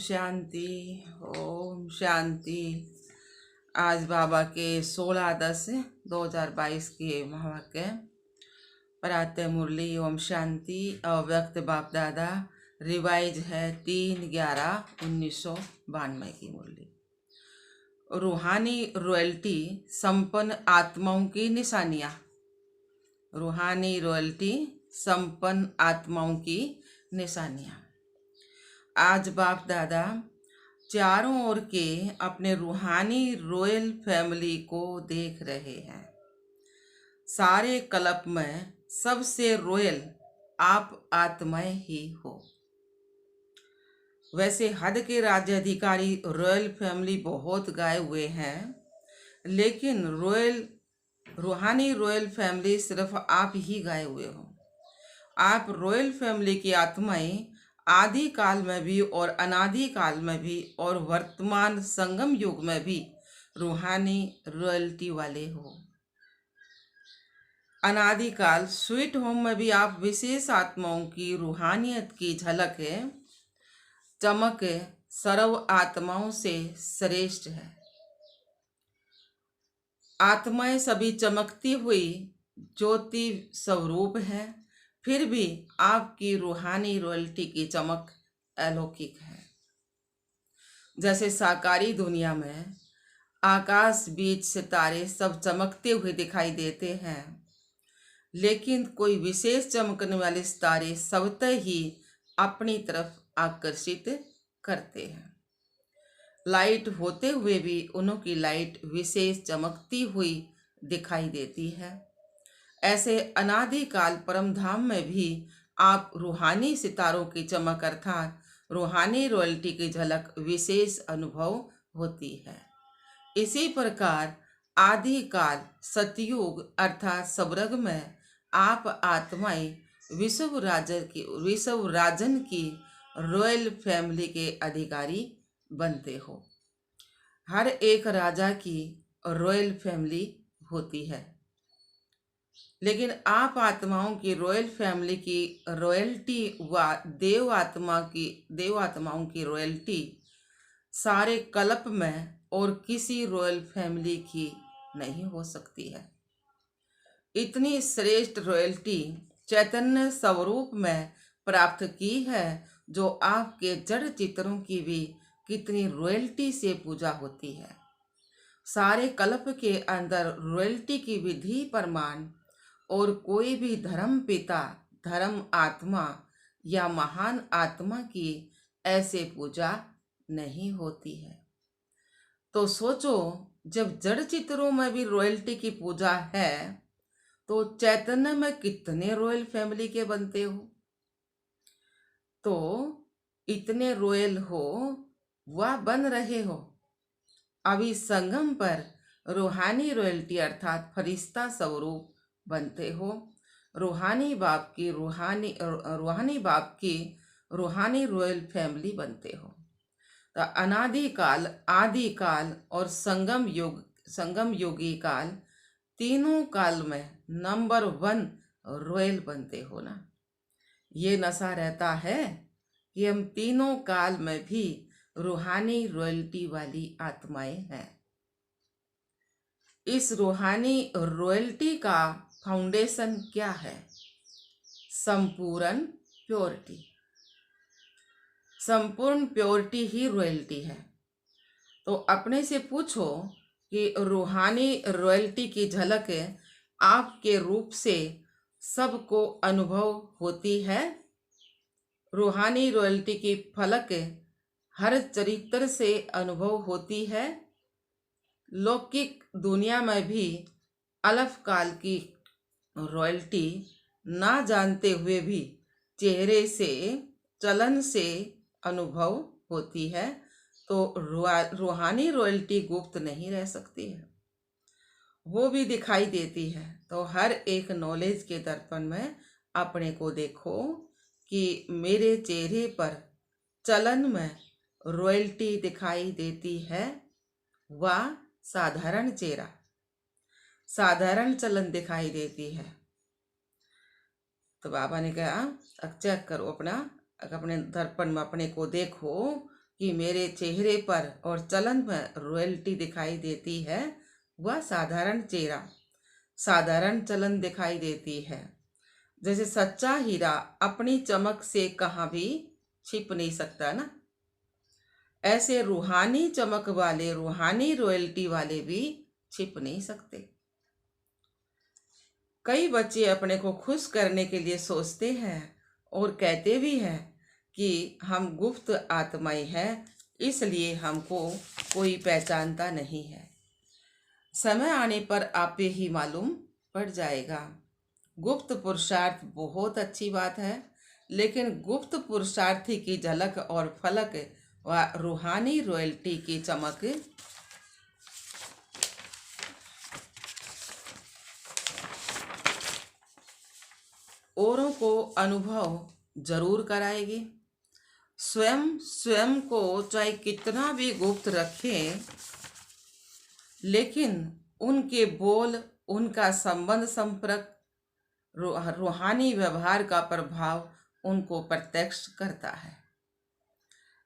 शांति। ओम शांति। आज बाबा के 16/10/2022 के महावाक्य प्रातः मुरली ओम शांति। अव्यक्त बाप दादा रिवाइज है 3/11/1992 की मुरली। रूहानी रॉयल्टी संपन्न आत्माओं की निशानियाँ। रूहानी रॉयल्टी संपन्न आत्माओं की निशानियाँ। आज बाप दादा चारों ओर के अपने रूहानी रॉयल फैमिली को देख रहे हैं। सारे कल्प में सबसे रॉयल आप आत्माएं ही हो। वैसे हद के राज्य अधिकारी रॉयल फैमिली बहुत गाए हुए हैं, लेकिन रूहानी रॉयल फैमिली सिर्फ आप ही गाए हुए हो। आप रॉयल फैमिली की आत्माएं आदि काल में भी और अनादि काल में भी और वर्तमान संगम युग में भी रूहानी रॉयल्टी वाले हो। अनादि काल स्वीट होम में भी आप विशेष आत्माओं की रूहानियत की झलक है। चमक सर्व आत्माओं से श्रेष्ठ है। आत्माएं सभी चमकती हुई ज्योति स्वरूप है, फिर भी आपकी रूहानी रॉयल्टी की चमक अलौकिक है। जैसे साकारी दुनिया में आकाश बीच सितारे सब चमकते हुए दिखाई देते हैं, लेकिन कोई विशेष चमकने वाले सितारे स्वतः ही अपनी तरफ आकर्षित करते हैं। लाइट होते हुए भी उनकी लाइट विशेष चमकती हुई दिखाई देती है। ऐसे अनादि काल परम धाम में भी आप रूहानी सितारों की चमक अर्थात रूहानी रॉयल्टी की झलक विशेष अनुभव होती है। इसी प्रकार आदि काल सतयुग अर्थात स्वर्ग में आप आत्माएं विश्व राजन की रॉयल फैमिली के अधिकारी बनते हो। हर एक राजा की रॉयल फैमिली होती है, लेकिन आप आत्माओं की रॉयल फैमिली की रॉयल्टी व देव आत्माओं की रॉयल्टी सारे कल्प में और किसी रॉयल फैमिली की नहीं हो सकती है। इतनी श्रेष्ठ रॉयल्टी चैतन्य स्वरूप में प्राप्त की है, जो आपके जड़ चित्रों की भी कितनी रॉयल्टी से पूजा होती है। सारे कल्प के अंदर रॉयल्टी की विधि प्रमाण और कोई भी धर्म पिता, धर्म आत्मा या महान आत्मा की ऐसे पूजा नहीं होती है। तो सोचो, जब जड़ चित्रों में भी रॉयल्टी की पूजा है, तो चैतन्य में कितने रॉयल फैमिली के बनते हो। तो इतने रॉयल हो वह बन रहे हो। अभी संगम पर रूहानी रॉयल्टी अर्थात फरिश्ता स्वरूप बनते हो। रूहानी बाप की रूहानी रॉयल फैमिली बनते हो। तो अनादि काल, आदि काल और संगम योगी काल, तीनों काल में नंबर 1 रॉयल बनते हो ना। ये नशा रहता है कि हम तीनों काल में भी रूहानी रॉयल्टी वाली आत्माएं हैं। इस रूहानी रॉयल्टी का फाउंडेशन क्या है? संपूर्ण प्योरिटी। संपूर्ण प्योरिटी ही रॉयल्टी है। तो अपने से पूछो कि रूहानी रॉयल्टी की झलक आपके रूप से सबको अनुभव होती है? रूहानी रॉयल्टी की फलक हर चरित्र से अनुभव होती है? लौकिक दुनिया में भी अलफ काल की रॉयल्टी ना जानते हुए भी चेहरे से, चलन से अनुभव होती है। तो रूहानी रॉयल्टी गुप्त नहीं रह सकती है, वो भी दिखाई देती है। तो हर एक नॉलेज के दर्पण में अपने को देखो कि मेरे चेहरे पर चलन में रॉयल्टी दिखाई देती है व साधारण चेहरा, साधारण चलन दिखाई देती है। तो बाबा ने कहा, चेक करो अपने दर्पण में अपने को देखो कि मेरे चेहरे पर और चलन में रॉयल्टी दिखाई देती है, वह साधारण चेहरा, साधारण चलन दिखाई देती है। जैसे सच्चा हीरा अपनी चमक से कहाँ भी छिप नहीं सकता ना, ऐसे रूहानी चमक वाले, रूहानी रॉयल्टी वाले भी छिप नहीं सकते। कई बच्चे अपने को खुश करने के लिए सोचते हैं और कहते भी हैं कि हम गुप्त आत्माएं हैं, इसलिए हमको कोई पहचानता नहीं है। समय आने पर आप पे ही मालूम पड़ जाएगा। गुप्त पुरुषार्थ बहुत अच्छी बात है, लेकिन गुप्त पुरुषार्थी की झलक और फलक व रूहानी रॉयल्टी की चमक औरों को अनुभव जरूर कराएगी। स्वयं स्वयं को चाहे कितना भी गुप्त रखें, लेकिन उनके बोल, उनका संबंध, संपर्क, रूहानी व्यवहार का प्रभाव उनको प्रत्यक्ष करता है।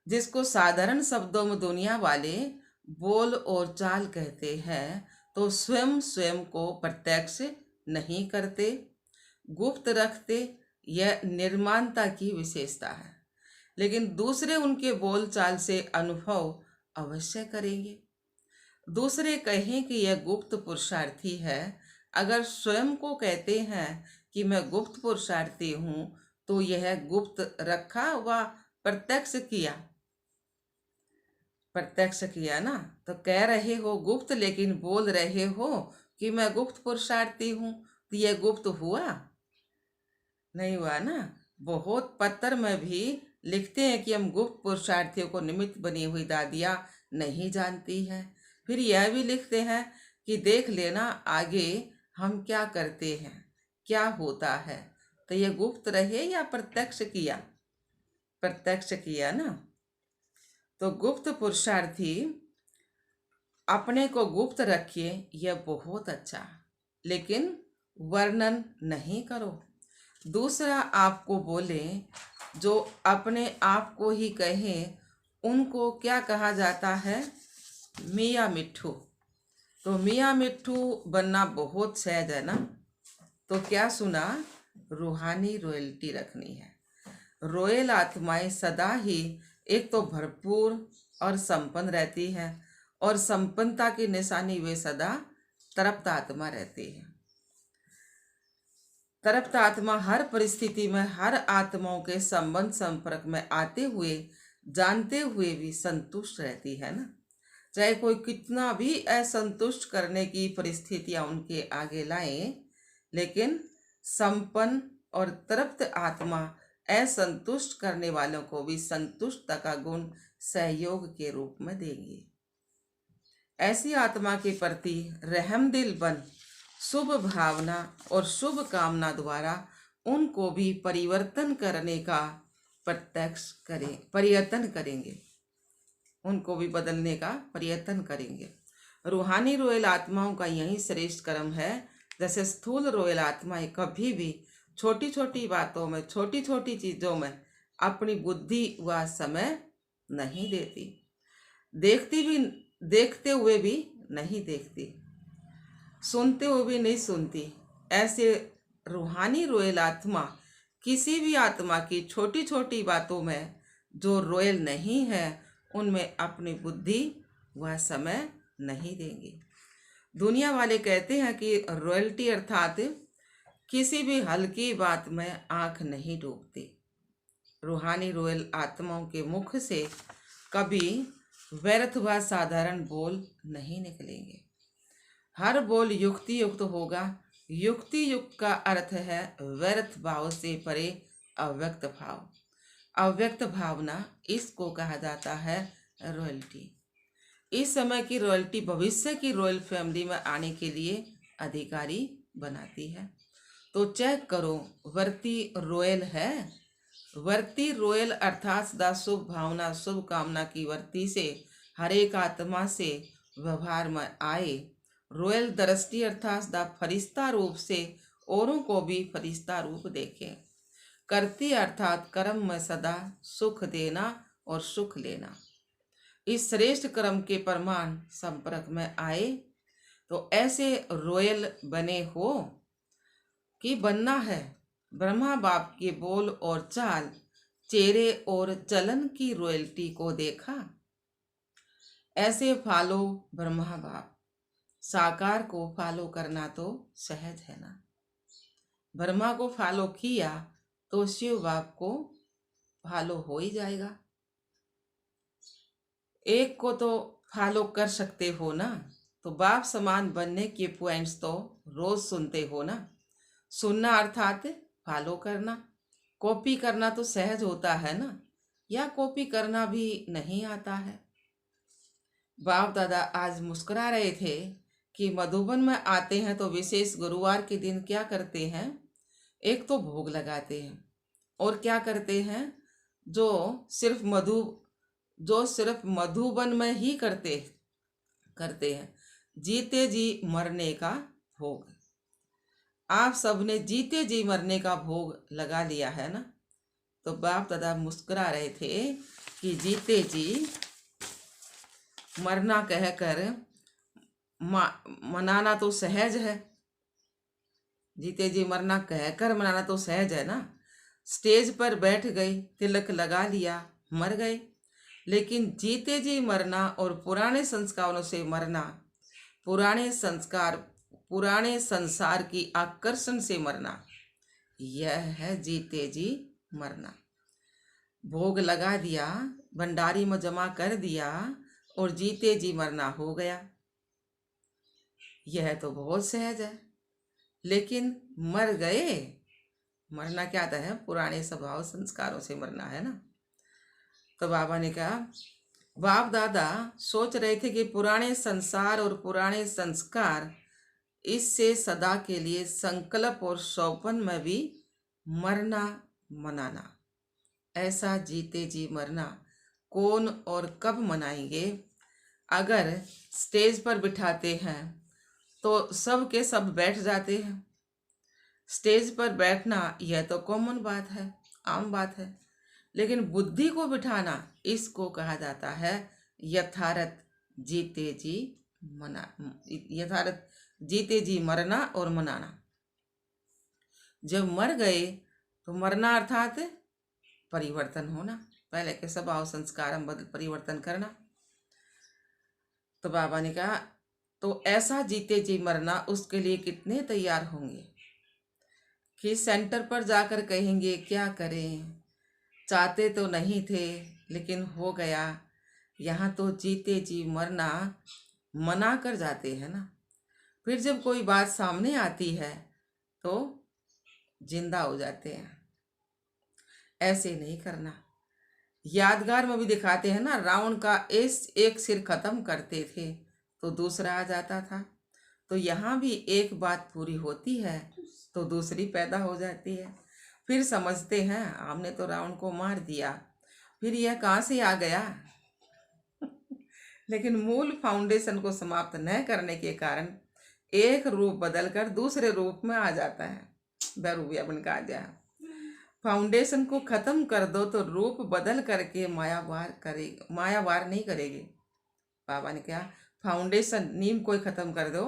जिसको साधारण शब्दों में दुनिया वाले बोल और चाल कहते हैं, तो स्वयं स्वयं को प्रत्यक्ष नहीं करते, गुप्त रखते। यह निर्माणता की विशेषता है, लेकिन दूसरे उनके बोल चाल से अनुभव अवश्य करेंगे। दूसरे कहें कि यह गुप्त पुरुषार्थी है, अगर स्वयं को कहते हैं कि मैं गुप्त पुरुषार्थी हूँ, तो यह गुप्त रखा व प्रत्यक्ष किया ना। तो कह रहे हो गुप्त, लेकिन बोल रहे हो कि मैं गुप्त पुरुषार्थी हूँ, तो यह गुप्त हुआ नहीं हुआ ना। बहुत पत्र में भी लिखते हैं कि हम गुप्त पुरुषार्थियों को निमित्त बनी हुई दादियाँ नहीं जानती हैं। फिर यह भी लिखते हैं कि देख लेना आगे हम क्या करते हैं, क्या होता है। तो यह गुप्त रहे या प्रत्यक्ष किया? प्रत्यक्ष किया ना। तो गुप्त पुरुषार्थी अपने को गुप्त रखिए, यह बहुत अच्छा, लेकिन वर्णन नहीं करो। दूसरा आपको बोले, जो अपने आप को ही कहे, उनको क्या कहा जाता है? मियाँ मिट्ठू। तो मियाँ मिट्ठू बनना बहुत सहज है ना। तो क्या सुना? रूहानी रॉयल्टी रखनी है। रॉयल आत्माएं सदा ही एक तो भरपूर और संपन्न रहती है, और संपन्नता की निशानी वे सदा तृप्त आत्मा रहती है। तृप्त आत्मा हर परिस्थिति में हर आत्माओं के संबंध संपर्क में आते हुए, जानते हुए भी संतुष्ट रहती है ना। चाहे कोई कितना भी असंतुष्ट करने की परिस्थितियां उनके आगे लाए, लेकिन संपन्न और तृप्त आत्मा असंतुष्ट करने वालों को भी संतुष्टता का गुण सहयोग के रूप में देंगे। ऐसी आत्मा के प्रति रहमदिल बन शुभ भावना और शुभ कामना द्वारा उनको भी परिवर्तन करने का प्रयत्न करेंगे, उनको भी बदलने का प्रयत्न करेंगे। रूहानी रॉयल आत्माओं का यही श्रेष्ठ कर्म है। जैसे स्थूल रॉयल आत्माएं कभी भी छोटी छोटी बातों में, छोटी छोटी चीज़ों में अपनी बुद्धि व समय नहीं देती, देखते हुए भी नहीं देखती, सुनते हुए भी नहीं सुनती। ऐसे रूहानी रॉयल आत्मा किसी भी आत्मा की छोटी छोटी बातों में जो रॉयल नहीं है, उनमें अपनी बुद्धि व समय नहीं देंगे। दुनिया वाले कहते हैं कि रॉयल्टी अर्थात किसी भी हल्की बात में आंख नहीं डूबती। रूहानी रॉयल आत्माओं के मुख से कभी व्यर्थ व साधारण बोल नहीं निकलेंगे। हर बोल युक्ति युक्त होगा। युक्ति युक्त का अर्थ है व्यर्थ भाव से परे अव्यक्त भाव। अव्यक्त भावना, इसको कहा जाता है रॉयल्टी। इस समय की रॉयल्टी भविष्य की रॉयल फैमिली में आने के लिए अधिकारी बनाती है। तो चेक करो, वर्ती रॉयल है? वर्ती रॉयल अर्थात सदा शुभ भावना, शुभ कामना की वर्ती से हर एक आत्मा से व्यवहार में आए। रॉयल दृष्टि अर्थात सदा फरिश्ता रूप से औरों को भी फरिश्ता रूप देखें। करती अर्थात कर्म में सदा सुख देना और सुख लेना। इस श्रेष्ठ कर्म के प्रमाण संपर्क में आए तो ऐसे रॉयल बने हो कि बनना है। ब्रह्मा बाप के बोल और चाल, चेहरे और चलन की रॉयल्टी को देखा। ऐसे फॉलो ब्रह्मा बाप। साकार को फॉलो करना तो सहज है ना। ब्रह्मा को फॉलो किया तो शिव बाप को फॉलो हो ही जाएगा। एक को तो फॉलो कर सकते हो ना, तो बाप समान बनने के पॉइंट्स तो रोज सुनते हो ना। सुनना अर्थात फॉलो करना। कॉपी करना तो सहज होता है ना, या कॉपी करना भी नहीं आता है। बाप दादा आज मुस्कुरा रहे थे कि मधुबन में आते हैं तो विशेष गुरुवार के दिन क्या करते हैं, एक तो भोग लगाते हैं और क्या करते हैं, जो सिर्फ मधुबन में ही करते हैं, जीते जी मरने का भोग। आप सबने जीते जी मरने का भोग लगा लिया है ना। तो बाप दादा मुस्कुरा रहे थे कि जीते जी मरना कहकर मनाना तो सहज है। जीते जी मरना कहकर मनाना तो सहज है ना। स्टेज पर बैठ गए, तिलक लगा लिया, मर गए। लेकिन जीते जी मरना और पुराने संस्कारों से मरना, पुराने संसार की आकर्षण से मरना, यह है जीते जी मरना। भोग लगा दिया, भंडारी में जमा कर दिया और जीते जी मरना हो गया। यह तो बहुत सहज है। लेकिन मर गए, मरना क्या आता है, पुराने स्वभाव संस्कारों से मरना है ना। तो बाबा ने कहा, बाप दादा सोच रहे थे कि पुराने संसार और पुराने संस्कार, इससे सदा के लिए संकल्प और सौपन में भी मरना मनाना। ऐसा जीते जी मरना कौन और कब मनाएंगे। अगर स्टेज पर बिठाते हैं तो सब के सब बैठ जाते हैं। स्टेज पर बैठना यह तो कॉमन बात है, आम बात है। लेकिन बुद्धि को बिठाना, इसको कहा जाता है यथार्थ जीते जी यथार्थ जीते जी मरना और मनाना। जब मर गए तो मरना अर्थात परिवर्तन होना, पहले के स्वभाव संस्कार परिवर्तन करना। तो बाबा ने कहा, तो ऐसा जीते जी मरना, उसके लिए कितने तैयार होंगे कि सेंटर पर जाकर कहेंगे क्या करें, चाहते तो नहीं थे लेकिन हो गया। यहाँ तो जीते जी मरना मना कर जाते हैं ना। फिर जब कोई बात सामने आती है तो जिंदा हो जाते हैं। ऐसे नहीं करना। यादगार में भी दिखाते हैं ना, रावण का एक सिर खत्म करते थे तो दूसरा आ जाता था। तो यहाँ भी एक बात पूरी होती है तो दूसरी पैदा हो जाती है। फिर समझते हैं हमने तो रावण को मार दिया, फिर यह कहाँ से आ गया। लेकिन मूल फाउंडेशन को समाप्त न करने के कारण एक रूप बदलकर दूसरे रूप में आ जाता है। बहरूबिया बन का आ जाए। फाउंडेशन को खत्म कर दो तो रूप बदल करके मायावार नहीं करेगी। बाबा ने कहा, फाउंडेशन नींव को खत्म कर दो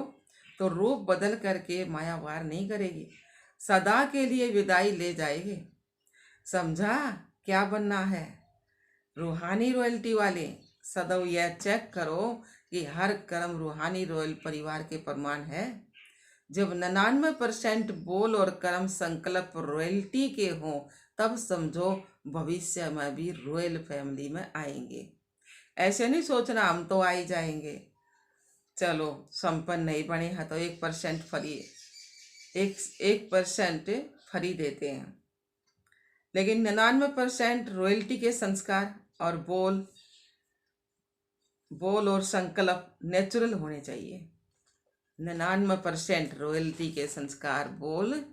तो रूप बदल करके मायावार नहीं करेगी, सदा के लिए विदाई ले जाएगी। समझा क्या बनना है। रूहानी रॉयल्टी वाले सदैव यह चेक करो कि हर कर्म रूहानी रॉयल परिवार के प्रमाण है। जब 99% बोल और कर्म संकल्प रॉयल्टी के हों, तब समझो भविष्य में भी रॉयल फैमिली में आएंगे। ऐसे नहीं सोचना हम तो आ ही जाएंगे। चलो संपन्न नहीं बने हैं तो 1% फ्री, 1% फ्री देते हैं। लेकिन 99% रॉयल्टी के संस्कार और बोल और संकल्प नेचुरल होने चाहिए। 99% रॉयल्टी के संस्कार, बोल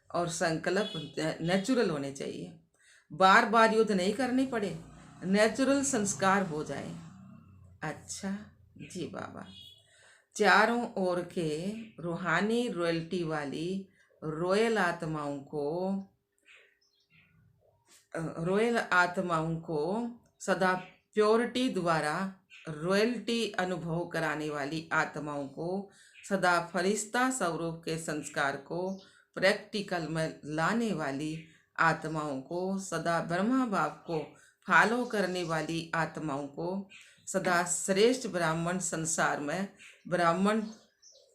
और संकल्प नेचुरल होने चाहिए। बार बार युद्ध नहीं करनी पड़े, नेचुरल संस्कार हो जाए। अच्छा जी बाबा, चारों ओर के रूहानी रॉयल्टी वाली रॉयल आत्माओं को सदा प्योरिटी द्वारा रॉयल्टी अनुभव कराने वाली आत्माओं को, सदा फरिश्ता स्वरूप के संस्कार को प्रैक्टिकल में लाने वाली आत्माओं को, सदा ब्रह्मा बाप को फॉलो करने वाली आत्माओं को, सदा श्रेष्ठ ब्राह्मण संसार में ब्राह्मण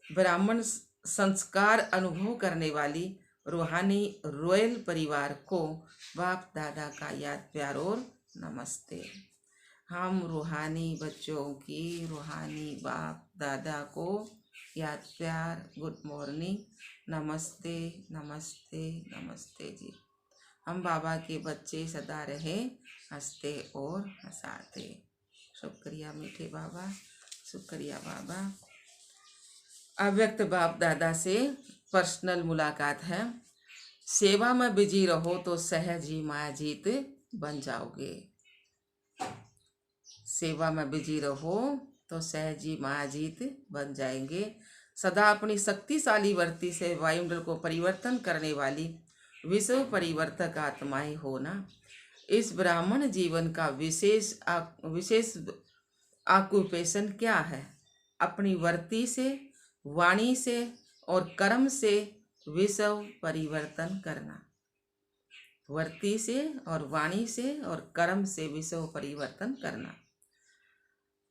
ब्राह्मण संस्कार अनुभव करने वाली रूहानी रॉयल परिवार को बाप दादा का याद प्यार और नमस्ते। हम रूहानी बच्चों की रूहानी बाप दादा को याद प्यार, गुड मॉर्निंग, नमस्ते नमस्ते नमस्ते जी। हम बाबा के बच्चे सदा रहे हंसते और हंसाते। शुक्रिया मीठे बाबा, शुक्रिया बाबा। अव्यक्त बाप दादा से पर्सनल मुलाकात है। सेवा में बिजी रहो तो सहज ही माया जीत बन जाओगे। सेवा में बिजी रहो तो सहज ही माया जीत बन जाएंगे। सदा अपनी शक्तिशाली वृत्ति से वायुमंडल को परिवर्तन करने वाली विश्व परिवर्तक आत्माएं हो ना। इस ब्राह्मण जीवन का विशेष ऑक्यूपेशन क्या है? अपनी वृत्ति से, वाणी से और कर्म से विश्व परिवर्तन करना। वृत्ति से और वाणी से और कर्म से विश्व परिवर्तन करना।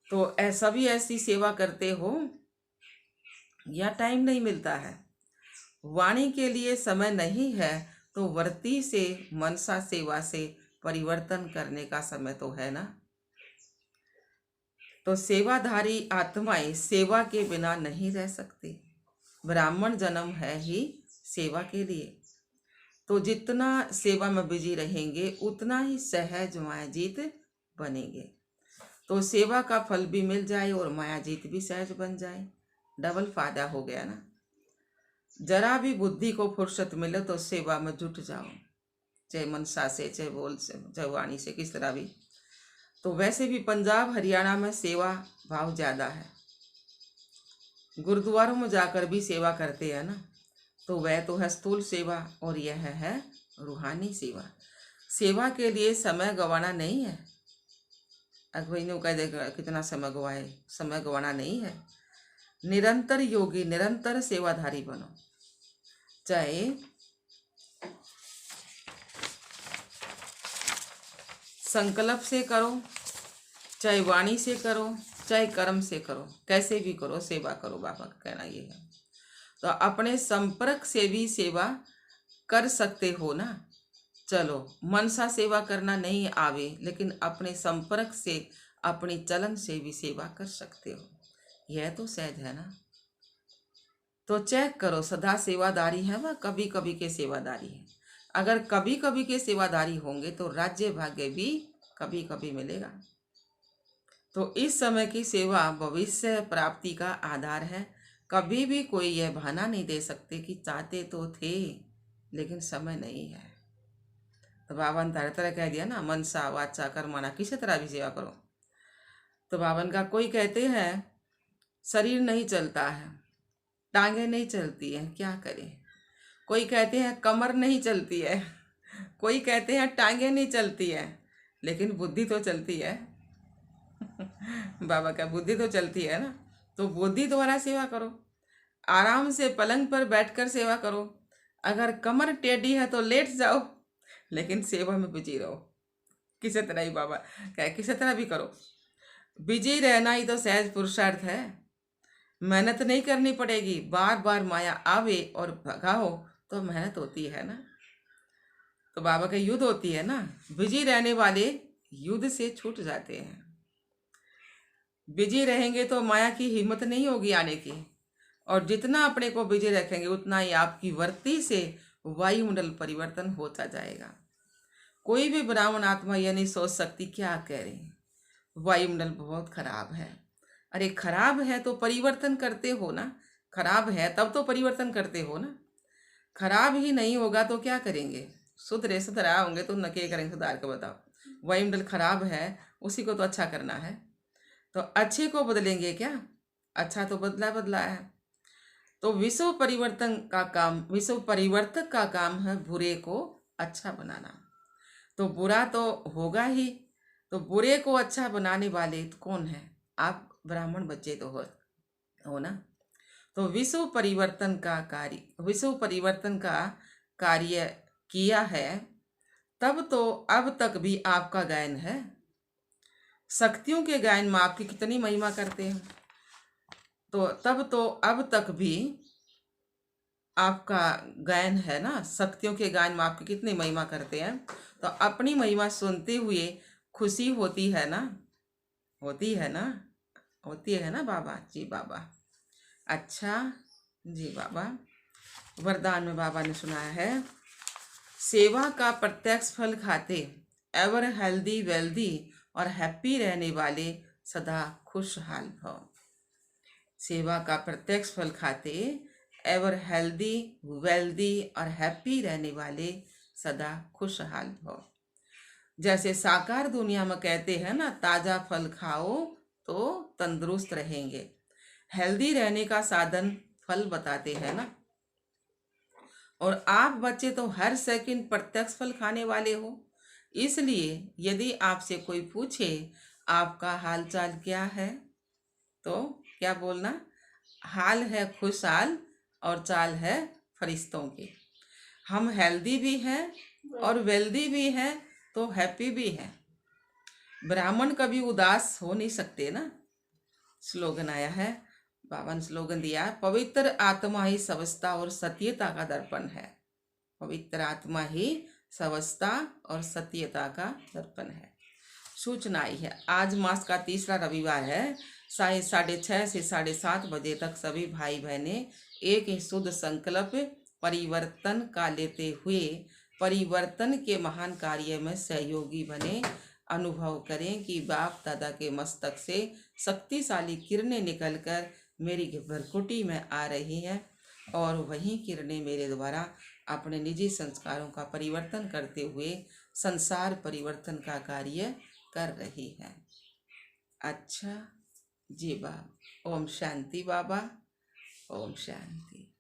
तो ऐसा भी ऐसी सेवा करते हो या टाइम नहीं मिलता है, वाणी के लिए समय नहीं है, तो वृत्ति से, मनसा सेवा से परिवर्तन करने का समय तो है ना। तो सेवाधारी आत्माएं सेवा के बिना नहीं रह सकती। ब्राह्मण जन्म है ही सेवा के लिए। तो जितना सेवा में बिजी रहेंगे उतना ही सहज मायाजीत बनेंगे। तो सेवा का फल भी मिल जाए और मायाजीत भी सहज बन जाए, डबल फायदा हो गया ना। जरा भी बुद्धि को फुर्सत मिले तो सेवा में जुट जाओ, चाहे मनसा से, चाहे बोल से, चाहे वाणी से, किस तरह भी। तो वैसे भी पंजाब हरियाणा में सेवा भाव ज़्यादा है। गुरुद्वारों में जाकर भी सेवा करते हैं ना। तो वह तो है स्थूल सेवा और यह है रूहानी सेवा। सेवा के लिए समय गंवाना नहीं है। अगवैनों कह देगा कितना समय गंवाए, समय गंवाना नहीं है। निरंतर योगी, निरंतर सेवाधारी बनो। चाहे संकल्प से करो, चाहे वाणी से करो, चाहे कर्म से करो, कैसे भी करो, सेवा करो। बाबा का कहना ये है। तो अपने संपर्क से भी सेवा कर सकते हो ना। चलो मनसा सेवा करना नहीं आवे, लेकिन अपने संपर्क से, अपनी चलन से भी सेवा कर सकते हो। यह तो सहज है ना। तो चेक करो, सदा सेवादारी है वह कभी कभी के सेवादारी है। अगर कभी कभी के सेवादारी होंगे तो राज्य भाग्य भी कभी कभी मिलेगा। तो इस समय की सेवा भविष्य प्राप्ति का आधार है। कभी भी कोई यह बहाना नहीं दे सकते कि चाहते तो थे लेकिन समय नहीं है। तो बाबा ने तरह तरह कह दिया ना, मनसा वाचा कर्मणा, किसी तरह भी सेवा करो। तो बाबन का कोई कहते हैं शरीर नहीं चलता है, टांगे नहीं चलती हैं, क्या करें। कोई कहते हैं कमर नहीं चलती है, कोई कहते हैं टांगे नहीं चलती है, लेकिन बुद्धि तो चलती है। बाबा का बुद्धि तो चलती है ना। तो बुद्धि द्वारा सेवा करो। आराम से पलंग पर बैठकर सेवा करो। अगर कमर टेढ़ी है तो लेट जाओ, लेकिन सेवा में बिजी रहो। किसी तरह ही बाबा कहे, किसी तरह भी करो। बिजी रहना ही तो सहज पुरुषार्थ है। मेहनत नहीं करनी पड़ेगी। बार बार माया आवे और भगाओ तो मेहनत होती है ना। तो बाबा का युद्ध होती है ना। बिजी रहने वाले युद्ध से छूट जाते हैं। बिजी रहेंगे तो माया की हिम्मत नहीं होगी आने की। और जितना अपने को बिजी रखेंगे उतना ही आपकी वृत्ति से वायुमंडल परिवर्तन होता जाएगा। कोई भी ब्राह्मण आत्मा यह नहीं सोच सकती क्या कह रहे हैं, वायुमंडल बहुत खराब है। अरे खराब है तो परिवर्तन करते हो ना। खराब है तब तो परिवर्तन करते हो ना। खराब ही नहीं होगा तो क्या करेंगे। सुधरा होंगे तो न क्या करेंगे, सुधार के बताओ। वायुमंडल खराब है, उसी को तो अच्छा करना है। तो अच्छे को बदलेंगे क्या? अच्छा तो बदला है। तो विश्व परिवर्तन का काम, विश्व परिवर्तक का काम है बुरे को अच्छा बनाना। तो बुरा तो होगा ही, तो बुरे को अच्छा बनाने वाले कौन है? आप ब्राह्मण बच्चे तो हो ना। तो विश्व परिवर्तन का कार्य किया है, तब तो अब तक भी आपका गायन है। शक्तियों के गायन में आपकी कितनी महिमा करते हैं, तो तब तो अब तक भी आपका गायन है ना। शक्तियों के गायन में आपकी कितनी महिमा करते हैं, तो अपनी महिमा सुनते हुए खुशी होती है ना। होती है ना। होती है ना बाबा जी। बाबा अच्छा जी बाबा। वरदान में बाबा ने सुनाया है, सेवा का प्रत्यक्ष फल खाते एवर हेल्दी वेल्दी और हैप्पी रहने वाले सदा खुशहाल भव। सेवा का प्रत्यक्ष फल खाते एवर हेल्दी वेल्दी और हैप्पी रहने वाले सदा खुशहाल भव। जैसे साकार दुनिया में कहते हैं ना, ताजा फल खाओ तो तंदुरुस्त रहेंगे। हेल्दी रहने का साधन फल बताते हैं ना। और आप बच्चे तो हर सेकंड प्रत्यक्ष फल खाने वाले हो। इसलिए यदि आपसे कोई पूछे आपका हाल चाल क्या है, तो क्या बोलना? हाल है खुशहाल और चाल है फरिश्तों की। हम हेल्दी भी हैं और वेल्दी भी हैं, तो हैप्पी भी हैं। ब्राह्मण कभी उदास हो नहीं सकते ना। स्लोगन आया है, बाबा ने स्लोगन दिया, पवित्र आत्मा ही स्वस्थता और सत्यता का दर्पण है। पवित्र आत्मा ही स्वस्थता और सत्यता का दर्पण है। सूचना आई है, आज मास का तीसरा रविवार है। 6:30 से 7:30 बजे तक सभी भाई बहनें एक ही शुद्ध संकल्प परिवर्तन का लेते हुए परिवर्तन के महान कार्य में सहयोगी बने। अनुभव करें कि बाप दादा के मस्तक से शक्तिशाली किरणें निकलकर मेरी भरकुटी में आ रही हैं और वही किरणें मेरे द्वारा अपने निजी संस्कारों का परिवर्तन करते हुए संसार परिवर्तन का कार्य कर रही है। अच्छा जी बाबा। ओम शांति बाबा। ओम शांति।